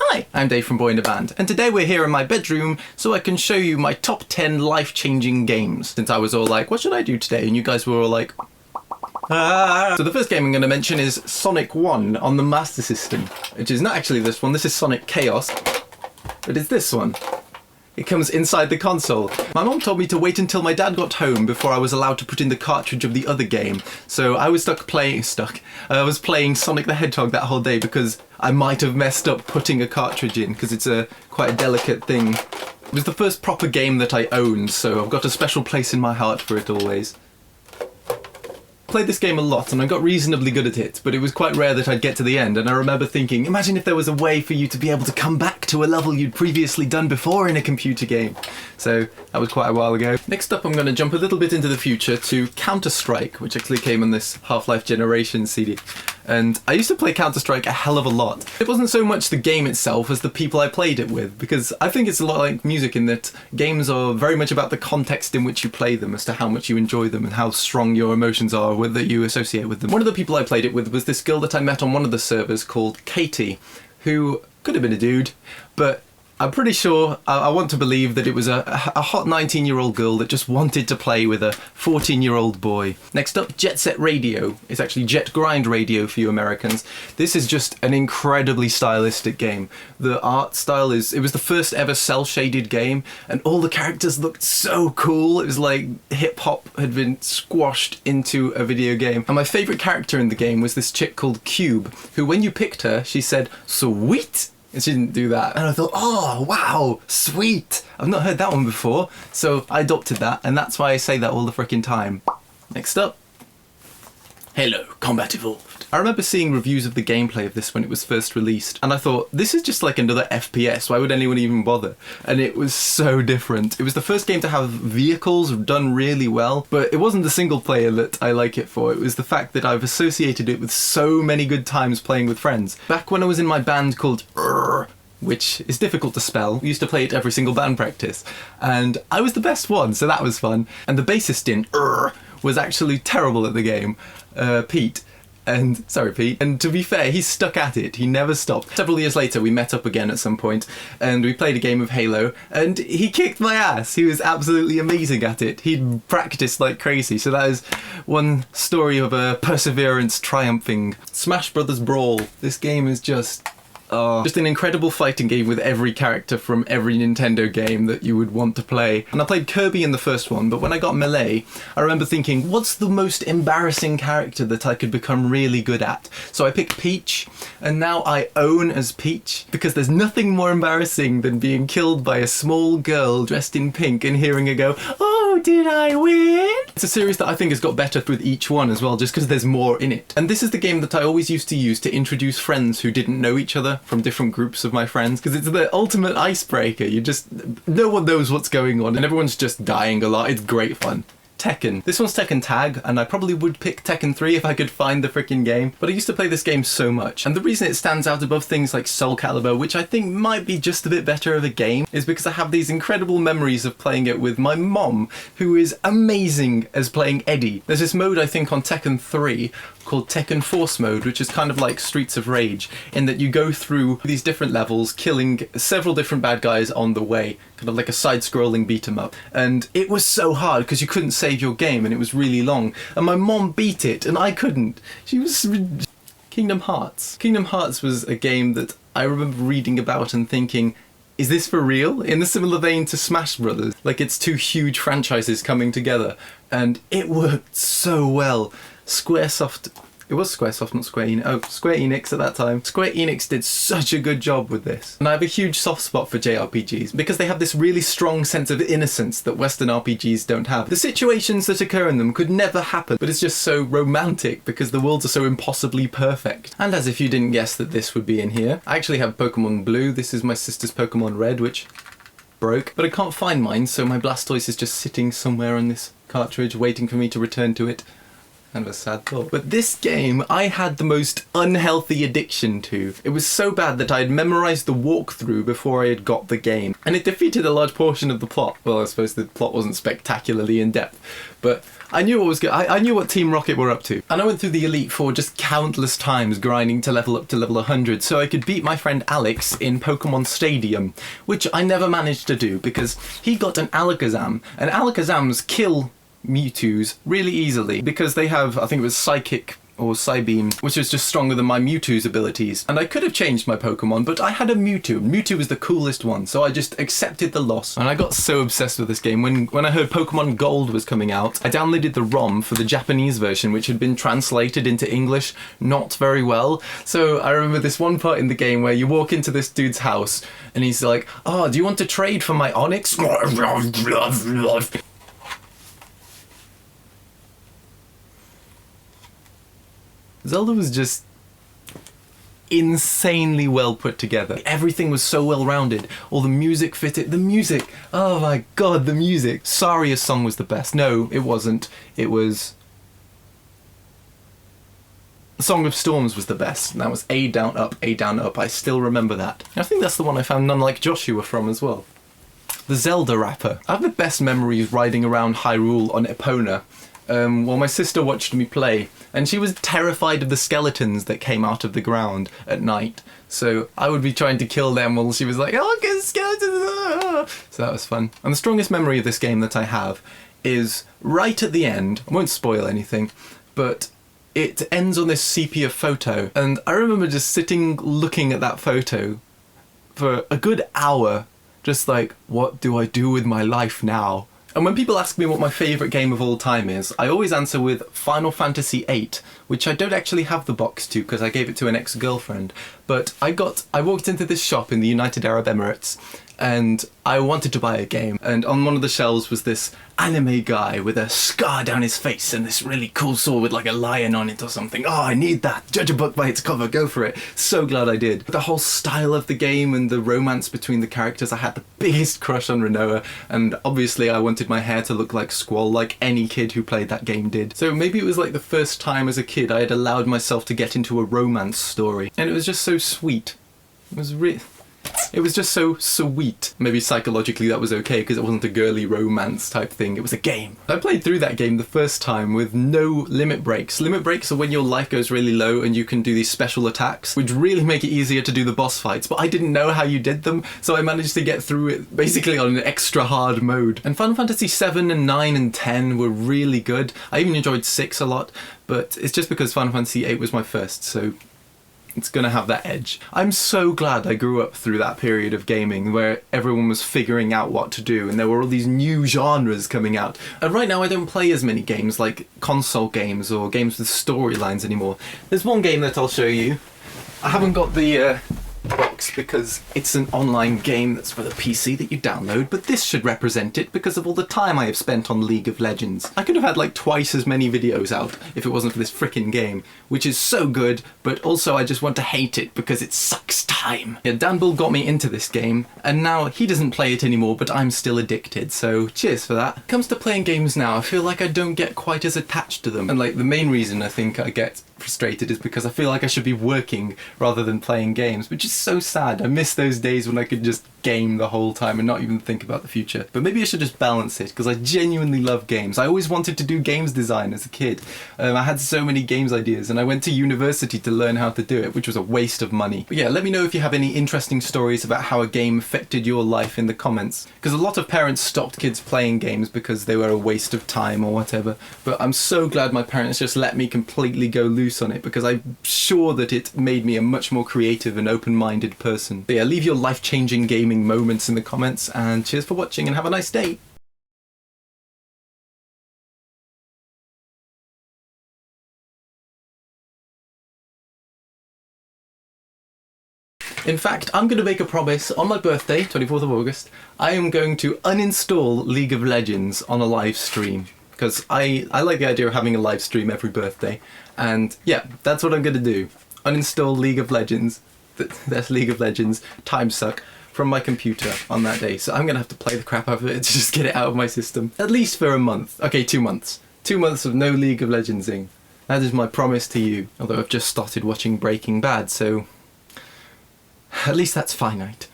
Hi, I'm Dave from Boyinaband, and today we're here in my bedroom so I can show you my top 10 life-changing games. Since I was all like, what should I do today? And you guys were all like, ah. So the first game I'm going to mention is Sonic 1 on the Master System, which is not actually this one, this is Sonic Chaos, but it's this one. It comes inside the console. My mom told me to wait until my dad got home before I was allowed to put in the cartridge of the other game. So I was I was playing Sonic the Hedgehog that whole day because I might have messed up putting a cartridge in because it's quite a delicate thing. It was the first proper game that I owned, so I've got a special place in my heart for it always. Played this game a lot and I got reasonably good at it, but it was quite rare that I'd get to the end, and I remember thinking, imagine if there was a way for you to be able to come back to a level you'd previously done before in a computer game. So that was quite a while ago. Next up I'm going to jump a little bit into the future to Counter-Strike, which actually came on this Half-Life Generation CD. And I used to play Counter-Strike a hell of a lot. It wasn't so much the game itself as the people I played it with, because I think it's a lot like music in that games are very much about the context in which you play them as to how much you enjoy them and how strong your emotions are that you associate with them. One of the people I played it with was this girl that I met on one of the servers called Katie, who could have been a dude, but I'm pretty sure, I want to believe that it was a hot 19-year-old girl that just wanted to play with a 14-year-old boy. Next up, Jet Set Radio. It's actually Jet Grind Radio for you Americans. This is just an incredibly stylistic game. The art style it was the first ever cel-shaded game, and all the characters looked so cool. It was like hip-hop had been squashed into a video game. And my favourite character in the game was this chick called Cube, who when you picked her, she said, "Sweet!" And she didn't do that. And I thought, oh, wow, sweet. I've not heard that one before. So I adopted that, and that's why I say that all the frickin' time. Next up. Halo Combat Evolved. I remember seeing reviews of the gameplay of this when it was first released, and I thought, this is just like another FPS, why would anyone even bother? And it was so different. It was the first game to have vehicles done really well, but it wasn't the single player that I like it for, it was the fact that I've associated it with so many good times playing with friends. Back when I was in my band called which is difficult to spell. We used to play it every single band practice, and I was the best one, so that was fun. And the bassist in was actually terrible at the game, Pete. And sorry Pete, and to be fair, he stuck at it, he never stopped. Several years later we met up again at some point and we played a game of Halo and he kicked my ass. He was absolutely amazing at it. He'd practiced like crazy, so that is one story of perseverance triumphing. Smash Brothers Brawl. This game is just an incredible fighting game with every character from every Nintendo game that you would want to play. And I played Kirby in the first one, but when I got Melee, I remember thinking, what's the most embarrassing character that I could become really good at? So I picked Peach, and now I own as Peach, because there's nothing more embarrassing than being killed by a small girl dressed in pink and hearing her go, oh, did I win? It's a series that I think has got better with each one as well, just because there's more in it. And this is the game that I always used to use to introduce friends who didn't know each other from different groups of my friends, because it's the ultimate icebreaker. No one knows what's going on and everyone's just dying a lot. It's great fun. Tekken. This one's Tekken Tag, and I probably would pick Tekken 3 if I could find the frickin' game, but I used to play this game so much, and the reason it stands out above things like Soul Calibur, which I think might be just a bit better of a game, is because I have these incredible memories of playing it with my mom, who is amazing as playing Eddie. There's this mode I think on Tekken 3 called Tekken Force Mode, which is kind of like Streets of Rage, in that you go through these different levels, killing several different bad guys on the way, kind of like a side-scrolling beat-em-up. And it was so hard because you couldn't save your game and it was really long. And my mom beat it and I couldn't. She was... Kingdom Hearts. Kingdom Hearts was a game that I remember reading about and thinking, is this for real? In a similar vein to Smash Brothers. Like it's two huge franchises coming together. And it worked so well. Squaresoft... It was Squaresoft, not Square Enix. Oh, Square Enix at that time. Square Enix did such a good job with this. And I have a huge soft spot for JRPGs because they have this really strong sense of innocence that Western RPGs don't have. The situations that occur in them could never happen, but it's just so romantic because the worlds are so impossibly perfect. And as if you didn't guess that this would be in here, I actually have Pokemon Blue. This is my sister's Pokemon Red, which broke, but I can't find mine, so my Blastoise is just sitting somewhere on this cartridge waiting for me to return to it. Kind of a sad thought. But this game, I had the most unhealthy addiction to. It was so bad that I had memorized the walkthrough before I had got the game. And it defeated a large portion of the plot. Well, I suppose the plot wasn't spectacularly in depth, but I knew what was good. I knew what Team Rocket were up to. And I went through the Elite Four just countless times, grinding to level up to level 100, so I could beat my friend Alex in Pokemon Stadium, which I never managed to do because he got an Alakazam, and Alakazams kill Mewtwo's really easily because they have, I think it was Psychic or Psybeam, which is just stronger than my Mewtwo's abilities. And I could have changed my Pokemon, but I had a Mewtwo. Mewtwo was the coolest one, so I just accepted the loss. And I got so obsessed with this game. When I heard Pokemon Gold was coming out, I downloaded the ROM for the Japanese version, which had been translated into English not very well. So I remember this one part in the game where you walk into this dude's house, and he's like, "Oh, do you want to trade for my Onix?" Zelda was just insanely well put together. Everything was so well rounded. All the music fitted. The music! Oh my god, the music! Saria's song was the best. No, it wasn't. It was... The Song of Storms was the best. And that was A down up, A down up. I still remember that. And I think that's the one I found None Like Joshua from as well. The Zelda rapper. I have the best memories riding around Hyrule on Epona. While my sister watched me play, and she was terrified of the skeletons that came out of the ground at night. So I would be trying to kill them while she was like, "Oh, get skeletons!" So that was fun. And the strongest memory of this game that I have is right at the end. I won't spoil anything, but it ends on this sepia photo, and I remember just sitting looking at that photo for a good hour, just like, what do I do with my life now? And when people ask me what my favourite game of all time is, I always answer with Final Fantasy VIII, which I don't actually have the box to because I gave it to an ex-girlfriend. But I walked into this shop in the United Arab Emirates and I wanted to buy a game, and on one of the shelves was this anime guy with a scar down his face and this really cool sword with like a lion on it or something. Oh, I need that. Judge a book by its cover, go for it. So glad I did. The whole style of the game and the romance between the characters, I had the biggest crush on Rinoa, and obviously I wanted my hair to look like Squall, like any kid who played that game did. So maybe it was like the first time as a kid I had allowed myself to get into a romance story, and it was just so sweet. It was just so sweet. Maybe psychologically that was okay because it wasn't a girly romance type thing, it was a game. I played through that game the first time with no limit breaks. Limit breaks are when your life goes really low and you can do these special attacks, which really make it easier to do the boss fights, but I didn't know how you did them, so I managed to get through it basically on an extra hard mode. And Final Fantasy 7 and 9 and 10 were really good. I even enjoyed 6 a lot, but it's just because Final Fantasy 8 was my first, so it's gonna have that edge. I'm so glad I grew up through that period of gaming where everyone was figuring out what to do and there were all these new genres coming out. And right now I don't play as many games like console games or games with storylines anymore. There's one game that I'll show you. I haven't got the box because it's an online game that's for the PC that you download, but this should represent it because of all the time I have spent on League of Legends. I could have had like twice as many videos out if it wasn't for this frickin' game, which is so good, but also I just want to hate it because it sucks time. Yeah, Dan Bull got me into this game, and now he doesn't play it anymore, but I'm still addicted, so cheers for that. When it comes to playing games now, I feel like I don't get quite as attached to them, and like the main reason I think I get frustrated is because I feel like I should be working rather than playing games, which is so sad. I miss those days when I could just game the whole time and not even think about the future. But maybe I should just balance it because I genuinely love games. I always wanted to do games design as a kid. I had so many games ideas and I went to university to learn how to do it, which was a waste of money. But yeah, let me know if you have any interesting stories about how a game affected your life in the comments, because a lot of parents stopped kids playing games because they were a waste of time or whatever. But I'm so glad my parents just let me completely go loose on it because I'm sure that it made me a much more creative and open-minded person. But yeah, leave your life-changing gaming moments in the comments, and cheers for watching and have a nice day. In fact, I'm going to make a promise on my birthday, 24th of August, I am going to uninstall League of Legends on a live stream. Because I like the idea of having a live stream every birthday. And yeah, that's what I'm going to do. Uninstall League of Legends, that's League of Legends, time suck, from my computer on that day. So I'm going to have to play the crap out of it to just get it out of my system. At least for a month. Okay, 2 months. 2 months of no League of Legendsing. That is my promise to you, although I've just started watching Breaking Bad, so at least that's finite.